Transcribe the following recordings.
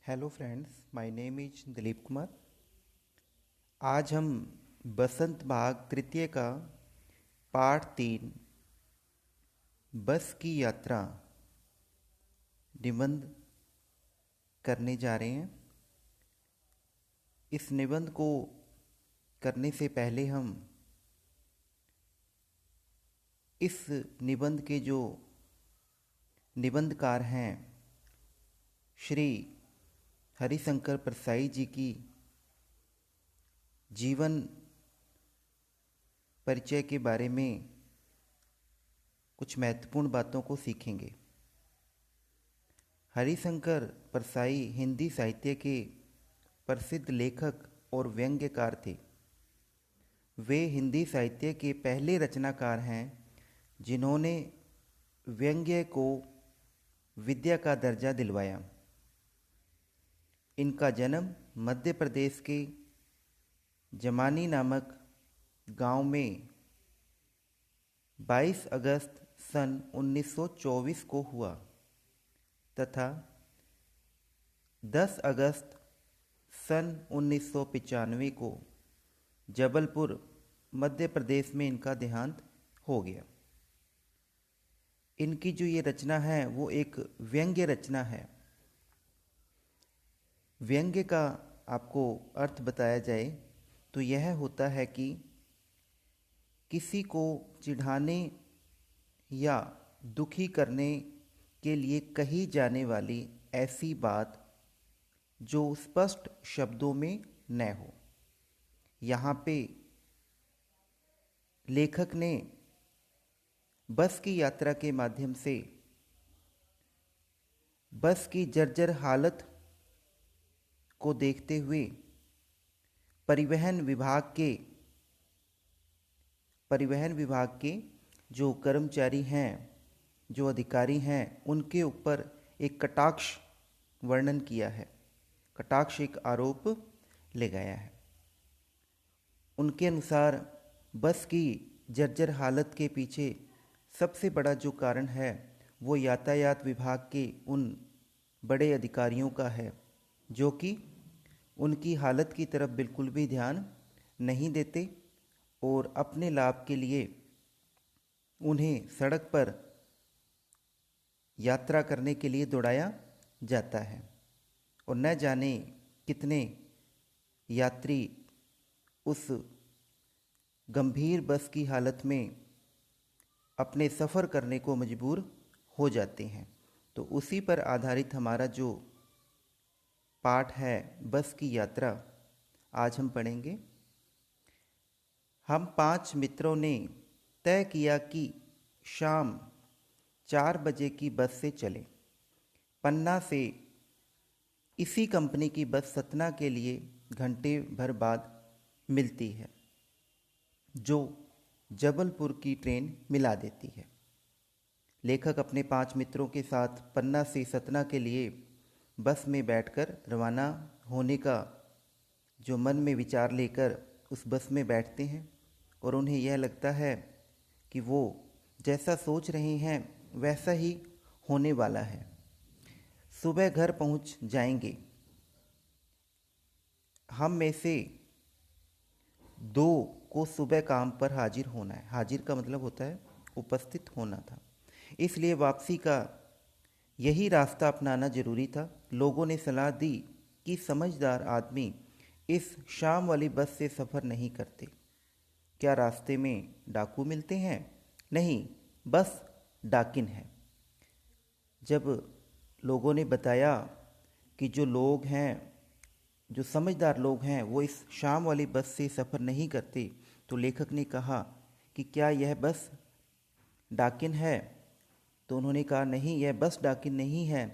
Hello friends, my name is Dilip Kumar. आज हम बसंत भाग तृतीय का पाठ 3 बस की यात्रा निबंध करने जा रहे हैं। इस निबंध को करने से पहले हम इस निबंध के जो निबंधकार हैं श्री हरिशंकर परसाई जी की जीवन परिचय के बारे में कुछ महत्वपूर्ण बातों को सीखेंगे। हरिशंकर परसाई हिंदी साहित्य के प्रसिद्ध लेखक और व्यंग्यकार थे। वे हिंदी साहित्य के पहले रचनाकार हैं जिन्होंने व्यंग्य को विद्या का दर्जा दिलवाया। इनका जन्म मध्य प्रदेश के जमानी नामक गांव में 22 अगस्त सन 1924 को हुआ तथा 10 अगस्त सन 1995 को जबलपुर मध्य प्रदेश में इनका देहांत हो गया। इनकी जो ये रचना है वो एक व्यंग्य रचना है। व्यंग्य का आपको अर्थ बताया जाए तो यह होता है कि किसी को चिढ़ाने या दुखी करने के लिए कही जाने वाली ऐसी बात जो स्पष्ट शब्दों में न हो। यहाँ पे लेखक ने बस की यात्रा के माध्यम से बस की जर्जर हालत को देखते हुए परिवहन विभाग के जो कर्मचारी हैं, जो अधिकारी हैं, उनके ऊपर एक कटाक्ष वर्णन किया है, कटाक्ष एक आरोप लगाया है। उनके अनुसार बस की जर्जर हालत के पीछे सबसे बड़ा जो कारण है वो यातायात विभाग के उन बड़े अधिकारियों का है जो कि उनकी हालत की तरफ बिल्कुल भी ध्यान नहीं देते और अपने लाभ के लिए उन्हें सड़क पर यात्रा करने के लिए दौड़ाया जाता है और न जाने कितने यात्री उस गंभीर बस की हालत में अपने सफ़र करने को मजबूर हो जाते हैं। तो उसी पर आधारित हमारा जो पाठ है बस की यात्रा आज हम पढ़ेंगे। हम 5 मित्रों ने तय किया कि शाम 4 बजे की बस से चलें। पन्ना से इसी कंपनी की बस सतना के लिए घंटे भर बाद मिलती है जो जबलपुर की ट्रेन मिला देती है। लेखक अपने 5 मित्रों के साथ पन्ना से सतना के लिए बस में बैठकर रवाना होने का जो मन में विचार लेकर उस बस में बैठते हैं और उन्हें यह लगता है कि वो जैसा सोच रहे हैं वैसा ही होने वाला है। सुबह घर पहुंच जाएंगे। हम में से 2 को सुबह काम पर हाजिर होना है। हाजिर का मतलब होता है उपस्थित होना था, इसलिए वापसी का यही रास्ता अपनाना जरूरी था। लोगों ने सलाह दी कि समझदार आदमी इस शाम वाली बस से सफ़र नहीं करते। क्या रास्ते में डाकू मिलते हैं? नहीं, बस डाकिन है। जब लोगों ने बताया कि जो लोग हैं, जो समझदार लोग हैं, वो इस शाम वाली बस से सफ़र नहीं करते, तो लेखक ने कहा कि क्या यह बस डाकिन है? तो उन्होंने कहा नहीं, यह बस डाकिन नहीं है,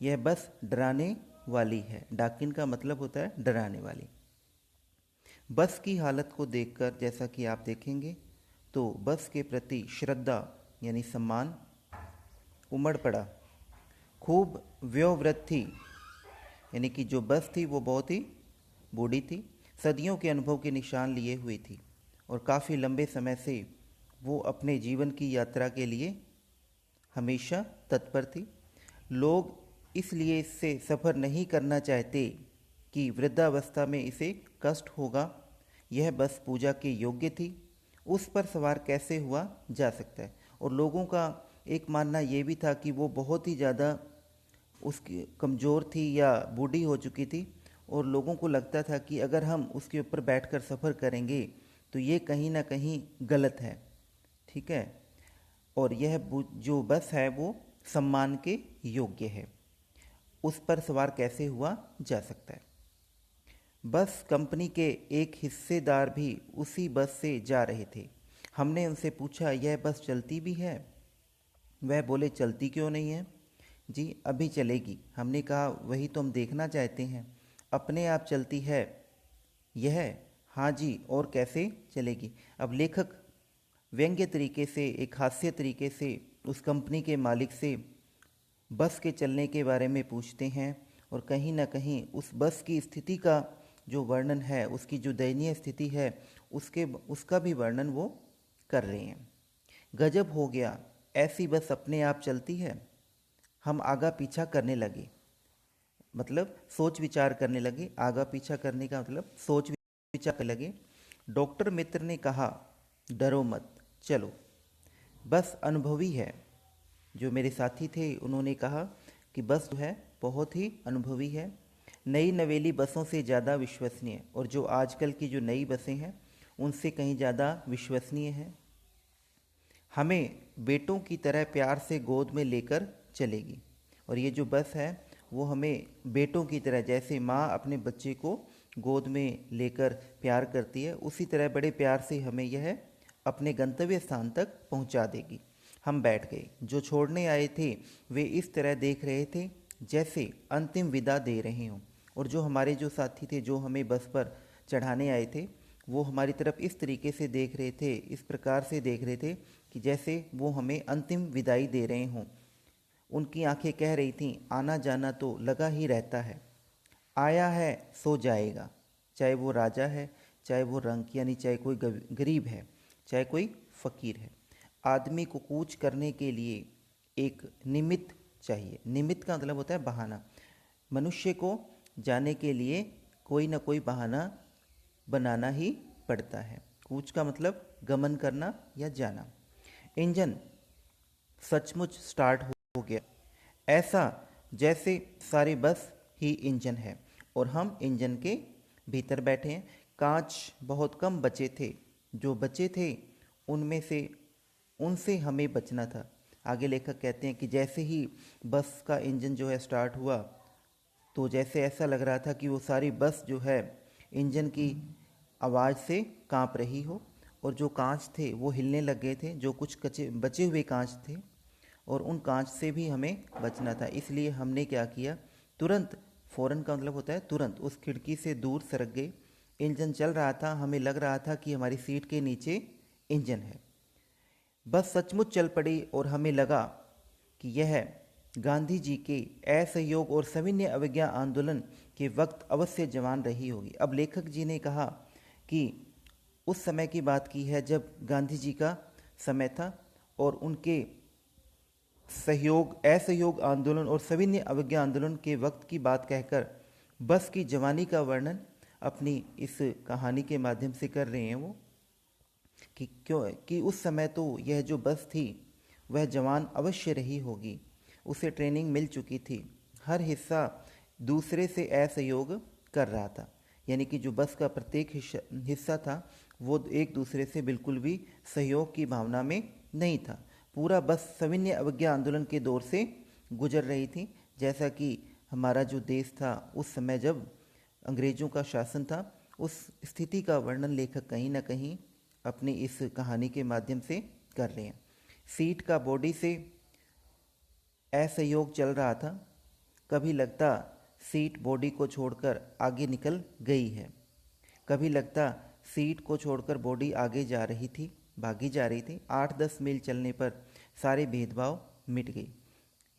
यह बस डराने वाली है। डाकिन का मतलब होता है डराने वाली। बस की हालत को देखकर जैसा कि आप देखेंगे तो बस के प्रति श्रद्धा यानी सम्मान उमड़ पड़ा। खूब वयोवृद्ध थी, यानी कि जो बस थी वो बहुत ही बूढ़ी थी, सदियों के अनुभव के निशान लिए हुई थी और काफ़ी लंबे समय से वो अपने जीवन की यात्रा के लिए हमेशा तत्पर थी। लोग इसलिए इससे सफ़र नहीं करना चाहते कि वृद्धावस्था में इसे कष्ट होगा। यह बस पूजा के योग्य थी, उस पर सवार कैसे हुआ जा सकता है। और लोगों का एक मानना ये भी था कि वो बहुत ही ज़्यादा उसकी कमज़ोर थी या बूढ़ी हो चुकी थी, और लोगों को लगता था कि अगर हम उसके ऊपर बैठकर सफ़र करेंगे तो ये कहीं ना कहीं गलत है। ठीक है। और यह जो बस है वो सम्मान के योग्य है, उस पर सवार कैसे हुआ जा सकता है। बस कंपनी के एक हिस्सेदार भी उसी बस से जा रहे थे। हमने उनसे पूछा, यह बस चलती भी है? वह बोले, चलती क्यों नहीं है जी, अभी चलेगी। हमने कहा, वही तो हम देखना चाहते हैं। अपने आप चलती है यह? हाँ जी, और कैसे चलेगी। अब लेखक व्यंग्य तरीके से, एक हास्य तरीके से उस कंपनी के मालिक से बस के चलने के बारे में पूछते हैं, और कहीं ना कहीं उस बस की स्थिति का जो वर्णन है, उसकी जो दयनीय स्थिति है उसका भी वर्णन वो कर रहे हैं। गजब हो गया, ऐसी बस अपने आप चलती है। हम आगा पीछा करने लगे, मतलब सोच विचार करने लगे। आगा पीछा करने का मतलब सोच विचार करने लगे। डॉक्टर मित्र ने कहा, डरो मत, चलो। बस अनुभवी है। जो मेरे साथी थे उन्होंने कहा कि बस जो है बहुत ही अनुभवी है, नई नवेली बसों से ज़्यादा विश्वसनीय, और जो आजकल की जो नई बसें हैं उनसे कहीं ज़्यादा विश्वसनीय है। हमें बेटों की तरह प्यार से गोद में लेकर चलेगी। और ये जो बस है वो हमें बेटों की तरह, जैसे माँ अपने बच्चे को गोद में लेकर प्यार करती है, उसी तरह बड़े प्यार से हमें यह अपने गंतव्य स्थान तक पहुंचा देगी। हम बैठ गए। जो छोड़ने आए थे वे इस तरह देख रहे थे जैसे अंतिम विदा दे रहे हों, और जो हमारे जो साथी थे जो हमें बस पर चढ़ाने आए थे वो हमारी तरफ इस तरीके से देख रहे थे, इस प्रकार से देख रहे थे कि जैसे वो हमें अंतिम विदाई दे रहे हों। उनकी आंखें कह रही थीं, आना जाना तो लगा ही रहता है, आया है सो जाएगा। चाहे वो राजा है, चाहे वो रंक यानी चाहे कोई गरीब है, चाहे कोई फकीर है। आदमी को कूच करने के लिए एक निमित्त चाहिए। निमित्त का मतलब होता है बहाना। मनुष्य को जाने के लिए कोई ना कोई बहाना बनाना ही पड़ता है। कूच का मतलब गमन करना या जाना। इंजन सचमुच स्टार्ट हो गया, ऐसा जैसे सारी बस ही इंजन है और हम इंजन के भीतर बैठे हैं। कांच बहुत कम बचे थे, जो बचे थे उनसे हमें बचना था। आगे लेखक कहते हैं कि जैसे ही बस का इंजन जो है स्टार्ट हुआ तो जैसे ऐसा लग रहा था कि वो सारी बस जो है इंजन की आवाज़ से कांप रही हो, और जो कांच थे वो हिलने लग गए थे, जो कुछ बचे हुए कांच थे, और उन कांच से भी हमें बचना था। इसलिए हमने क्या किया, तुरंत, फ़ौरन का मतलब होता है तुरंत, उस खिड़की से दूर सरक गए। इंजन चल रहा था, हमें लग रहा था कि हमारी सीट के नीचे इंजन है। बस सचमुच चल पड़ी और हमें लगा कि यह गांधी जी के असहयोग और सविनय अवज्ञा आंदोलन के वक्त अवश्य जवान रही होगी। अब लेखक जी ने कहा कि उस समय की बात की है जब गांधी जी का समय था, और उनके असहयोग आंदोलन और सविनय अवज्ञा आंदोलन के वक्त की बात कहकर बस की जवानी का वर्णन अपनी इस कहानी के माध्यम से कर रहे हैं वो, कि उस समय तो यह जो बस थी वह जवान अवश्य रही होगी। उसे ट्रेनिंग मिल चुकी थी, हर हिस्सा दूसरे से असहयोग कर रहा था। यानी कि जो बस का प्रत्येक हिस्सा था वो एक दूसरे से बिल्कुल भी सहयोग की भावना में नहीं था। पूरा बस सविनय अवज्ञा आंदोलन के दौर से गुजर रही थी। जैसा कि हमारा जो देश था उस समय जब अंग्रेज़ों का शासन था, उस स्थिति का वर्णन लेखक कहीं ना कहीं अपनी इस कहानी के माध्यम से कर रहे हैं। सीट का बॉडी से असहयोग चल रहा था। कभी लगता सीट बॉडी को छोड़कर आगे निकल गई है, कभी लगता सीट को छोड़कर बॉडी आगे जा रही थी, भागी जा रही थी। 8-10 मील चलने पर सारे भेदभाव मिट गए,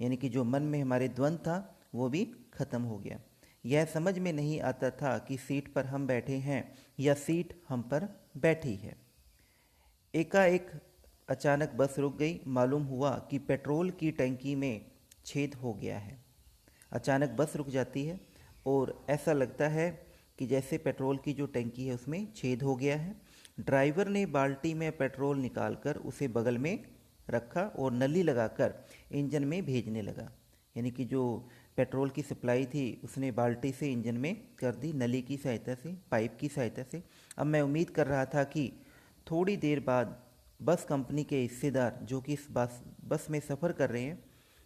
यानी कि जो मन में हमारे द्वंद था वो भी खत्म हो गया। यह समझ में नहीं आता था कि सीट पर हम बैठे हैं या सीट हम पर बैठी है। एकाएक अचानक बस रुक गई। मालूम हुआ कि पेट्रोल की टंकी में छेद हो गया है। अचानक बस रुक जाती है और ऐसा लगता है कि जैसे पेट्रोल की जो टंकी है उसमें छेद हो गया है। ड्राइवर ने बाल्टी में पेट्रोल निकालकर उसे बगल में रखा और नली लगाकर इंजन में भेजने लगा। यानी कि जो पेट्रोल की सप्लाई थी उसने बाल्टी से इंजन में कर दी, नली की सहायता से, पाइप की सहायता से। अब मैं उम्मीद कर रहा था कि थोड़ी देर बाद बस कंपनी के हिस्सेदार जो कि इस बस में सफ़र कर रहे हैं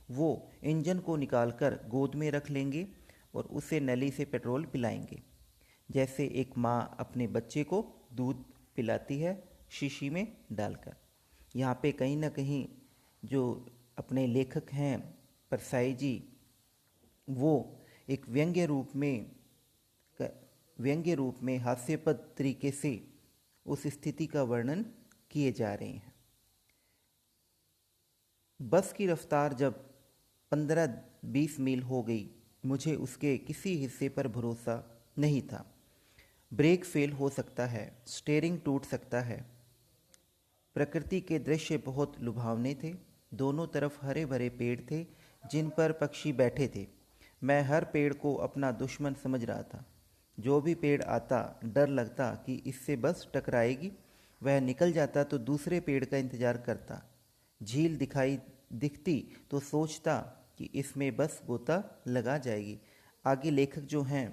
वो इंजन को निकालकर गोद में रख लेंगे और उसे नली से पेट्रोल पिलाएंगे, जैसे एक माँ अपने बच्चे को दूध पिलाती है शीशी में डालकर। यहाँ पे कहीं ना कहीं जो अपने लेखक हैं परसाई जी, वो एक व्यंग्य रूप में हास्यपद तरीके से उस स्थिति का वर्णन किए जा रहे हैं। बस की रफ्तार जब 15-20 मील हो गई, मुझे उसके किसी हिस्से पर भरोसा नहीं था। ब्रेक फेल हो सकता है, स्टीयरिंग टूट सकता है। प्रकृति के दृश्य बहुत लुभावने थे। दोनों तरफ हरे भरे पेड़ थे जिन पर पक्षी बैठे थे। मैं हर पेड़ को अपना दुश्मन समझ रहा था। जो भी पेड़ आता डर लगता कि इससे बस टकराएगी। वह निकल जाता तो दूसरे पेड़ का इंतजार करता। झील दिखती तो सोचता कि इसमें बस गोता लगा जाएगी। आगे लेखक जो हैं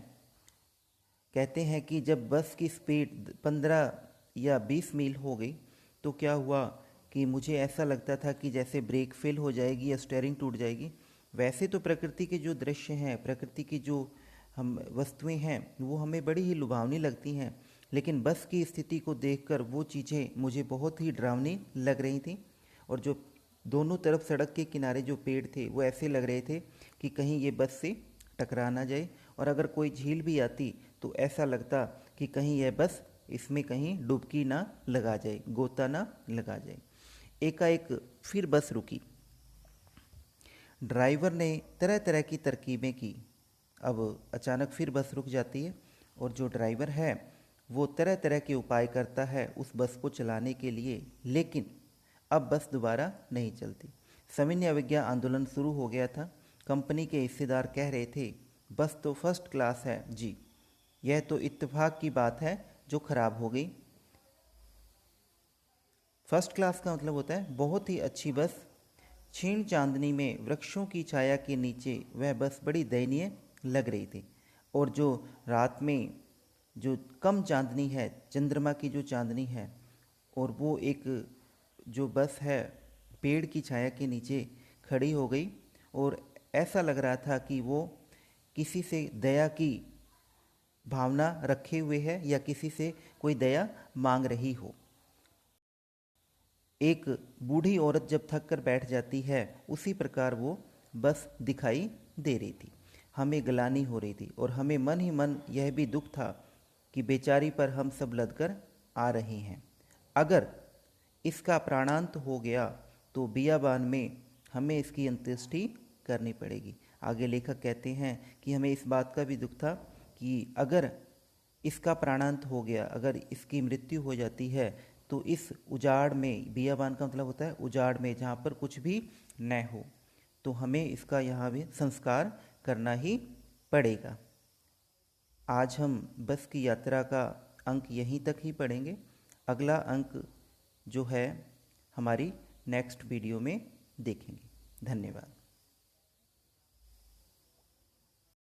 कहते हैं कि जब बस की स्पीड 15 या 20 मील हो गई तो क्या हुआ कि मुझे ऐसा लगता था कि जैसे ब्रेक फेल हो जाएगी या स्टीयरिंग टूट जाएगी। वैसे तो प्रकृति के जो दृश्य हैं, प्रकृति की जो हम वस्तुएं हैं वो हमें बड़ी ही लुभावनी लगती हैं, लेकिन बस की स्थिति को देखकर वो चीज़ें मुझे बहुत ही डरावनी लग रही थी। और जो दोनों तरफ सड़क के किनारे जो पेड़ थे वो ऐसे लग रहे थे कि कहीं ये बस से टकरा ना जाए, और अगर कोई झील भी आती तो ऐसा लगता कि कहीं यह बस इसमें कहीं डुबकी ना लगा जाए, गोता ना लगा जाए। एकाएक फिर बस रुकी। ड्राइवर ने तरह तरह की तरकीबें की। अब अचानक फिर बस रुक जाती है और जो ड्राइवर है वो तरह तरह के उपाय करता है उस बस को चलाने के लिए, लेकिन अब बस दोबारा नहीं चलती। सविनय अवज्ञा आंदोलन शुरू हो गया था। कंपनी के हिस्सेदार कह रहे थे, बस तो फर्स्ट क्लास है जी, यह तो इत्तेफाक की बात है जो खराब हो गई। फर्स्ट क्लास का मतलब होता है बहुत ही अच्छी बस। क्षीण चांदनी में वृक्षों की छाया के नीचे वह बस बड़ी दयनीय लग रही थी। और जो रात में जो कम चांदनी है, चंद्रमा की जो चांदनी है, और वो एक जो बस है पेड़ की छाया के नीचे खड़ी हो गई और ऐसा लग रहा था कि वो किसी से दया की भावना रखे हुए है या किसी से कोई दया मांग रही हो। एक बूढ़ी औरत जब थक कर बैठ जाती है उसी प्रकार वो बस दिखाई दे रही थी। हमें गलानी हो रही थी और हमें मन ही मन यह भी दुख था कि बेचारी पर हम सब लदकर आ रहे हैं। अगर इसका प्राणांत हो गया तो बियाबान में हमें इसकी अंत्येष्टि करनी पड़ेगी। आगे लेखक कहते हैं कि हमें इस बात का भी दुख था कि अगर इसका प्राणांत हो गया, अगर इसकी मृत्यु हो जाती है तो इस उजाड़ में, बियाबान का मतलब होता है उजाड़ में जहाँ पर कुछ भी न हो, तो हमें इसका यहाँ भी संस्कार करना ही पड़ेगा। आज हम बस की यात्रा का अंक यहीं तक ही पढ़ेंगे। अगला अंक जो है हमारी नेक्स्ट वीडियो में देखेंगे। धन्यवाद।